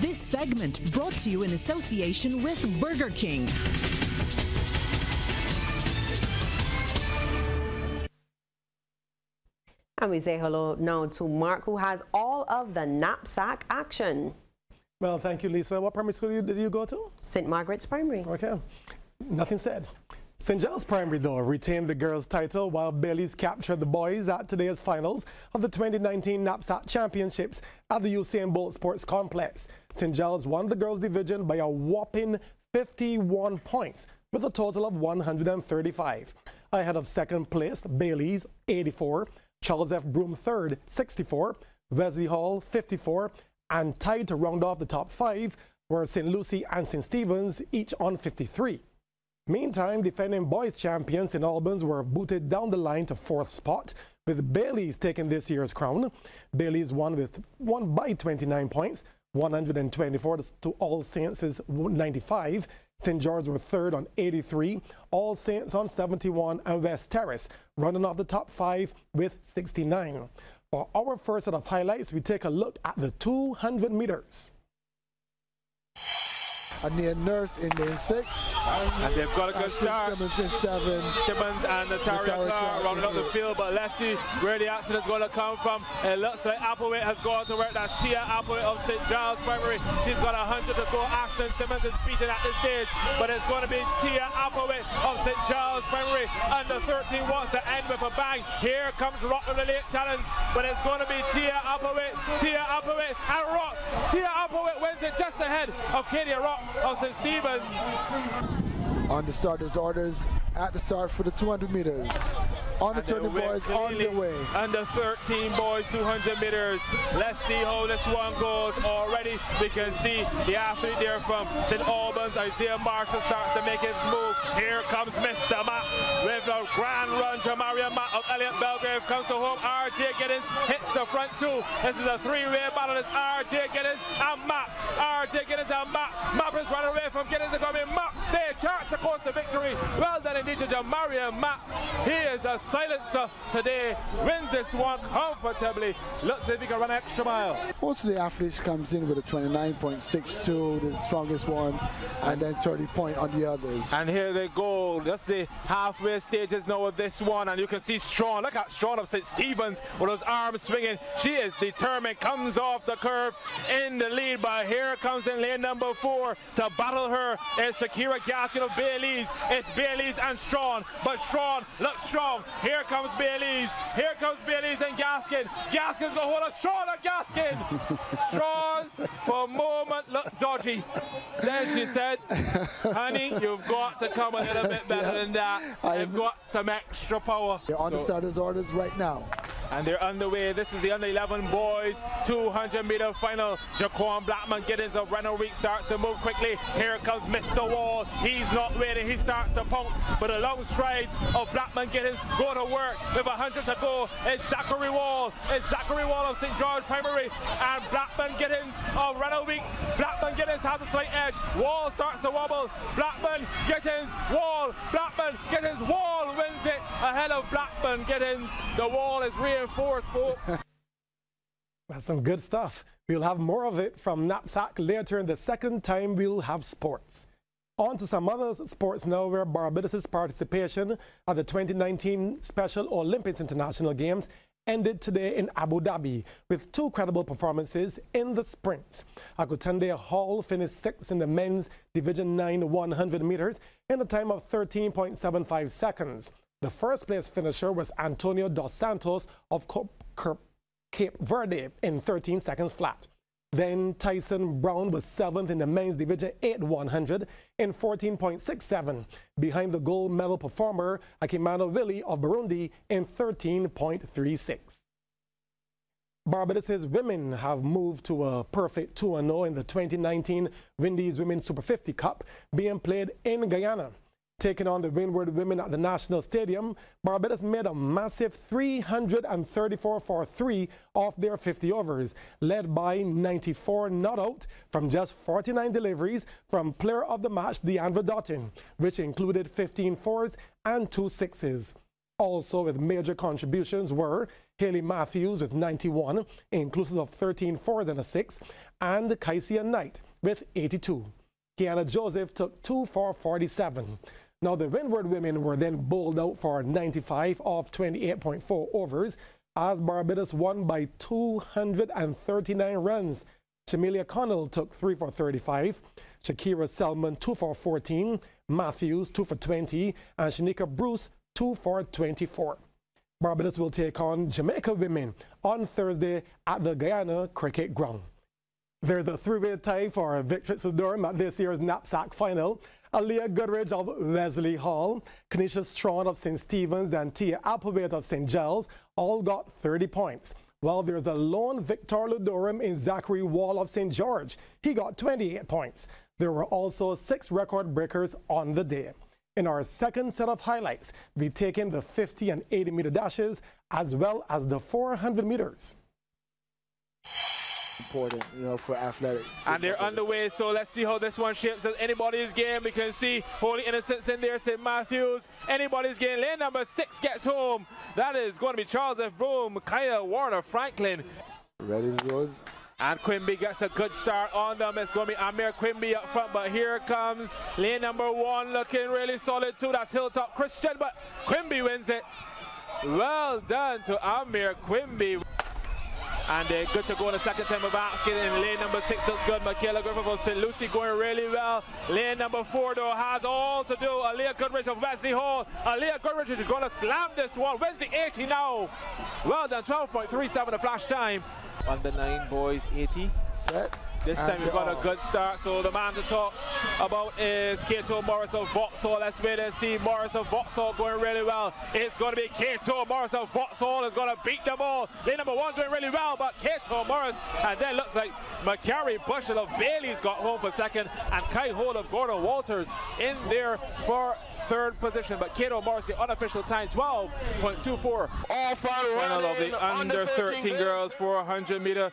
This segment brought to you in association with Burger King. And we say hello now to Mark, who has all of the NAPSAC action. Well, thank you, Lisa. What primary school did you go to? St. Margaret's Primary. Okay. Nothing said. St. Giles Primary, though, retained the girls' title, while Bayleys captured the boys at today's finals of the 2019 NAPSAC Championships at the Usain Bolt Sports Complex. St. Giles won the girls' division by a whopping 51 points, with a total of 135. Ahead of second place, Bayleys, 84, Charles F. Broom third, 64, Wesley Hall, 54, and tied to round off the top 5 were St. Lucie and St. Stephen's, each on 53. Meantime, defending boys champions St. Albans were booted down the line to 4th spot, with Bayleys taking this year's crown. Bayleys won by 29 points, 124 to All Saints' 95. St. George were third on 83, All Saints on 71, and West Terrace running off the top 5 with 69. For our first set of highlights, we take a look at the 200 meters. Ania Nurse in lane 6. And they've got a good start. Simmons in 7. Simmons and Natalia Clark rounding up the field, but let's see where the action is going to come from. It looks like Applewhite has gone to work. That's Tia Applewhite of St. Giles Primary. She's got 100 to go. Ashton Simmons is beaten at this stage, but it's going to be Tia Applewhite of St. Giles Primary. Under 13 wants to end with a bang. Here comes Rock with the late challenge, but it's going to be Tia Applewhite, and Rock. Tia Applewhite wins it just ahead of Katie Rock of St. Stephen's. On the starters' orders at the start for the 200 meters. On the turning boys on the way. Under 13 boys, 200 meters. Let's see how this one goes. Already we can see the athlete there from St. Albans, Isaiah Marshall, starts to make his move. Here comes Mr. Matt with a grand run. Jamaria Matt of Elliott Belgrave comes to home. RJ Giddens hits the front two. This is a three-way battle. It's RJ Giddens and Matt. RJ Giddens and Matt. Matt is running away from Giddens and coming. Matt stay charts across the victory. Well done indeed to Jamaria Matt. He is the silencer today, wins this one comfortably. Let's see if he can run an extra mile. Most of the athletes comes in with a 29.62, the strongest one, and then 30 point on the others. And here they go. That's the halfway stages now of this one, and you can see Strawn. Look at Strawn of St. Stephen's with those arms swinging. She is determined, comes off the curve in the lead, but here comes in lane number 4 to battle her. It's Shakira Gaskin of Bayleys. It's Bayleys and Strawn, but Strawn looks strong. Here comes Bayleys. Here comes Bayleys and Gaskin. Gaskin's going to hold a Strawn and Gaskin. Strawn, for a moment, looked dodgy. Then she said, honey, you've got to come a little bit better than that. You've got some extra power. They're on the starters' orders right now. And they're underway. This is the under 11 boys 200-meter final. Jaquan Blackman Giddens of Renner Week starts to move quickly. Here comes Mr. Wall. He's not waiting. He starts to pounce. But the long strides of Blackman Giddens go to work with 100 to go. It's Zachary Wall. It's Zachary Wall of St. George Primary and Blackman Giddens of Renner Weeks. Blackman Giddens has a slight edge. Wall starts to wobble. Blackman Giddens, Wall. Blackman Giddens, Wall wins it ahead of Blackman Giddens. The wall is reinforced, folks. That's some good stuff. We'll have more of it from NAPSAC later in the second time we'll have sports. On to some other sports now, where Barbados' participation at the 2019 Special Olympics International Games ended today in Abu Dhabi with 2 credible performances in the sprints. Akutunde Hall finished 6th in the men's Division 9 100 meters in a time of 13.75 seconds. The first place finisher was Antonio Dos Santos of Cape Verde in 13 seconds flat. Then Tyson Brown was 7th in the men's Division 8 100 in 14.67, behind the gold medal performer Akimana Willie of Burundi in 13.36. Barbados' women have moved to a perfect 2-0 in the 2019 Windies Women's Super 50 Cup being played in Guyana. Taking on the Windward women at the National Stadium, Barbados made a massive 334 for 3 off their 50 overs, led by 94 not out from just 49 deliveries from player of the match Deandra Dottin, which included 15 fours and 2 sixes. Also with major contributions were Haley Matthews with 91, inclusive of 13 fours and a 6, and Kaisia Knight with 82. Kiana Joseph took 2 for 47. Now the Windward women were then bowled out for 95 off 28.4 overs as Barbados won by 239 runs. Shamilia Connell took 3 for 35. Shakira Selman 2 for 14. Matthews 2 for 20. And Shanika Bruce 2 for 24. Barbados will take on Jamaica women on Thursday at the Guyana Cricket Ground. There's a three-way tie for Victory Durham at this year's NAPSAC final. Aaliyah Goodrich of Wesley Hall, Kanisha Strawn of St. Stephen's, and Tia Applewaite of St. Giles all got 30 points. While there's the lone Victor Ludorum in Zachary Wall of St. George. He got 28 points. There were also 6 record breakers on the day. In our second set of highlights, we've taken the 50 and 80 meter dashes as well as the 400 meters. Important, for athletics. And they're underway, so let's see how this one shapes as anybody's game. We can see Holy Innocents in there, St. Matthews. Anybody's game. Lane number 6 gets home. That is going to be Charles F. Broom, Kyle Warner Franklin. Ready to go. And Quimby gets a good start on them. It's going to be Amir Quimby up front, but here comes lane number 1 looking really solid too. That's Hilltop Christian, but Quimby wins it. Well done to Amir Quimby. And they're good to go in the second time of basket. In lane number 6 looks good. Michaela Griffith of St. Lucie going really well. Lane number 4 though has all to do. Aaliyah Goodrich of Wesley Hall. Aaliyah Goodrich is going to slam this one. Where's the 80 now? Well done, 12.37 the flash time. On the 9 boys, 80. Set. This time we've got a good start. So the man to talk about is Kato Morris of Vauxhall. Let's wait and see. Morris of Vauxhall going really well. It's going to be Kato Morris of Vauxhall is going to beat them all. Lane number 1 doing really well, but Kato Morris. And then looks like McCarry Bushel of Bayley's got home for second. And Kai Hole of Gordon Walters in there for third position. But Kato Morris, the unofficial time, 12.24. All final of the under 13 girls 400 meter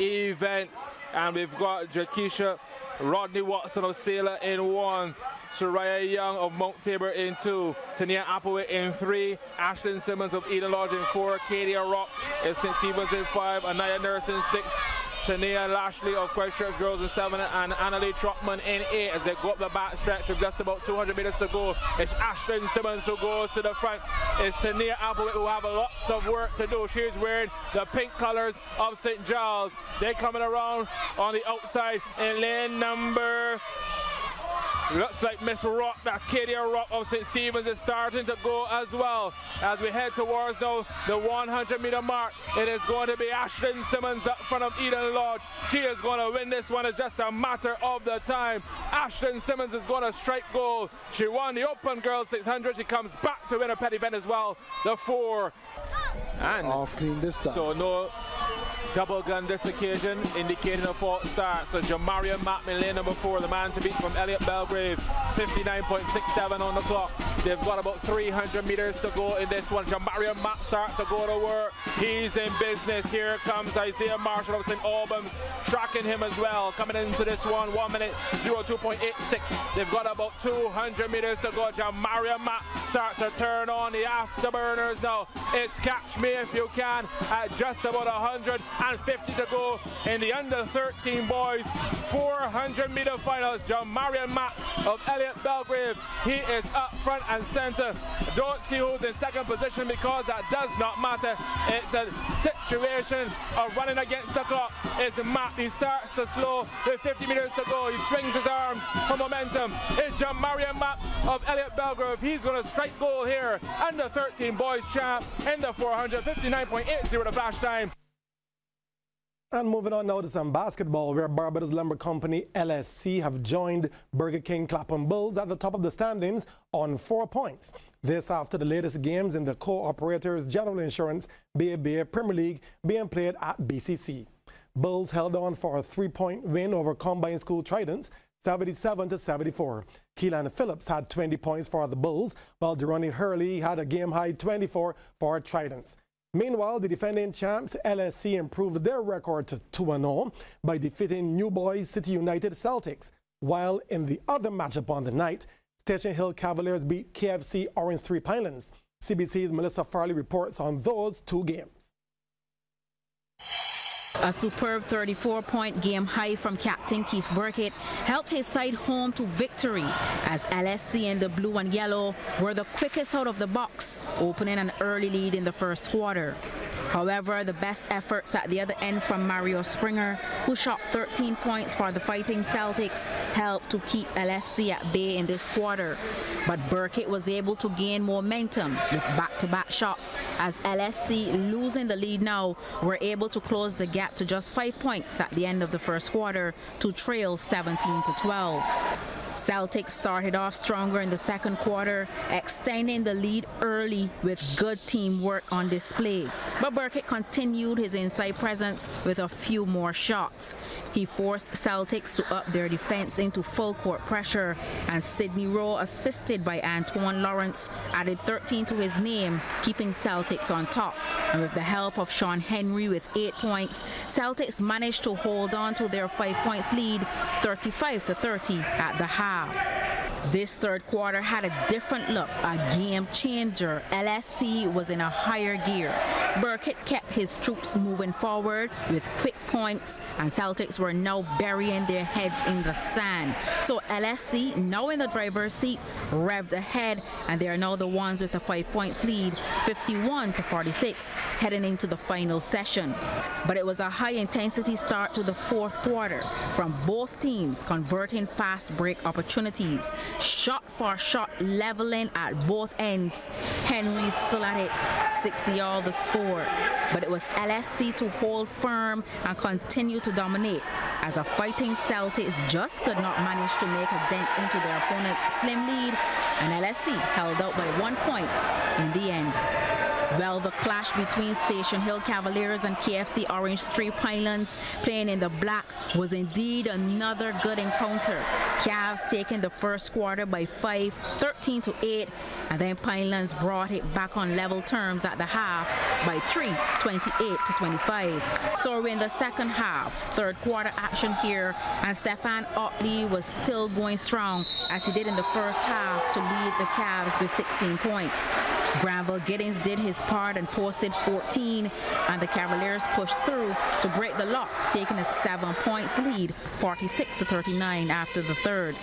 event. And we've got Jakisha Rodney Watson of Sailor in 1, Soraya Young of Mount Tabor in 2, Tania Applewaite in 3, Ashlyn Simmons of Eden Lodge in 4, Katie Rock of St. Stephen's in 5, Anaya Nurse in 6, Tania Lashley of Christchurch Girls in 7, and Annalie Trotman in 8 as they go up the back stretch with just about 200 meters to go. It's Ashlyn Simmons who goes to the front. It's Tania Applewaite who have lots of work to do. She's wearing the pink colors of St. Giles. They're coming around on the outside in lane number... Looks like Miss Rock, that's Katie Rock of St. Stephen's, is starting to go as well. As we head towards now the 100 meter mark, it is going to be Ashlyn Simmons up front of Eden Lodge. She is going to win this one. It's just a matter of the time. Ashlyn Simmons is going to strike gold. She won the Open Girls 600. She comes back to win a pet event as well, the 4. And off clean this time. So no double gun this occasion, indicating a false start. So Jamarian Mapp in lane number 4, the man to beat from Elliot Belgrave, 59.67 on the clock. They've got about 300 meters to go in this one. Jamarian Mapp starts to go to work. He's in business. Here comes Isaiah Marshall of St. Albans, tracking him as well. Coming into this one, 1 minute 02.86. They've got about 200 meters to go. Jamarian Mapp starts to turn on the afterburners now. It's Catch Me If You Can at just about 150 to go in the under 13 boys 400 meter finals. Jamarian Mapp of Elliot Belgrave, he is up front and center. Don't see who's in second position because that does not matter. It's a situation of running against the clock. It's Mapp. He starts to slow with 50 meters to go. He swings his arms for momentum. It's Jamarian Mapp of Elliot Belgrave. He's going to strike goal here. Under 13 boys champ in the 400, 59.80 the flash time. And moving on now to some basketball, where Barbados Lumber Company LSC have joined Burger King Clapham Bulls at the top of the standings on 4 points. This after the latest games in the co-operators General Insurance BABA Premier League being played at BCC. Bulls held on for a 3-point win over Combined School Tridents, 77-74. Keelan Phillips had 20 points for the Bulls, while Durrani Hurley had a game-high 24 for Tridents. Meanwhile, the defending champs LSC improved their record to 2-0 by defeating New Boys City United Celtics, while in the other matchup on the night, Station Hill Cavaliers beat KFC Orange 3 Pinelands. CBC's Melissa Farley reports on those 2 games. A superb 34-point game high from captain Keith Burkett helped his side home to victory as LSC in the blue and yellow were the quickest out of the box, opening an early lead in the first quarter. However, the best efforts at the other end from Mario Springer, who shot 13 points for the Fighting Celtics, helped to keep LSC at bay in this quarter. But Burkett was able to gain momentum with back-to-back shots as LSC, losing the lead now, were able to close the gap to just 5 points at the end of the first quarter to trail 17-12. Celtics started off stronger in the second quarter, extending the lead early with good teamwork on display. But Burkett continued his inside presence with a few more shots. He forced Celtics to up their defense into full court pressure, and Sidney Rowe, assisted by Antoine Lawrence, added 13 to his name, keeping Celtics on top. And with the help of Sean Henry with 8 points, Celtics managed to hold on to their 5 points lead, 35-30 at the half. This third quarter had a different look, a game changer. LSC was in a higher gear. Burkett kept his troops moving forward with quick points, and Celtics were now burying their heads in the sand. So LSC, now in the driver's seat, revved ahead, and they are now the ones with a 5 points lead, 51-46, heading into the final session. But it was a high-intensity start to the fourth quarter from both teams, converting fast break opportunities. Shot for shot leveling at both ends. Henry still at it, 60 all the score. But it was LSC to hold firm and continue to dominate, as a Fighting Celtics just could not manage to make a dent into their opponent's slim lead, and LSC held out by 1 point in the end. Well, the clash between Station Hill Cavaliers and KFC Orange Street Pinelands, playing in the black, was indeed another good encounter. Cavs taking the first quarter by 5, 13-8, and then Pinelands brought it back on level terms at the half by 3, 28-25. So we're in the second half, third quarter action here, and Stefan Otley was still going strong as he did in the first half to lead the Cavs with 16 points. Granville Giddings did his part and posted 14, and the Cavaliers pushed through to break the lock, taking a 7 points lead, 46-39 after the third.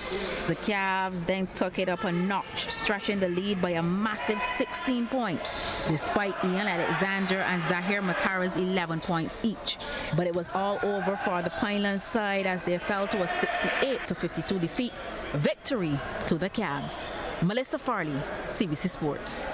The Cavs then took it up a notch, stretching the lead by a massive 16 points, despite Ian Alexander and Zahir Matara's 11 points each. But it was all over for the Pinelands side as they fell to a 68-52 defeat. Victory to the Cavs. Melissa Farley, CBC Sports.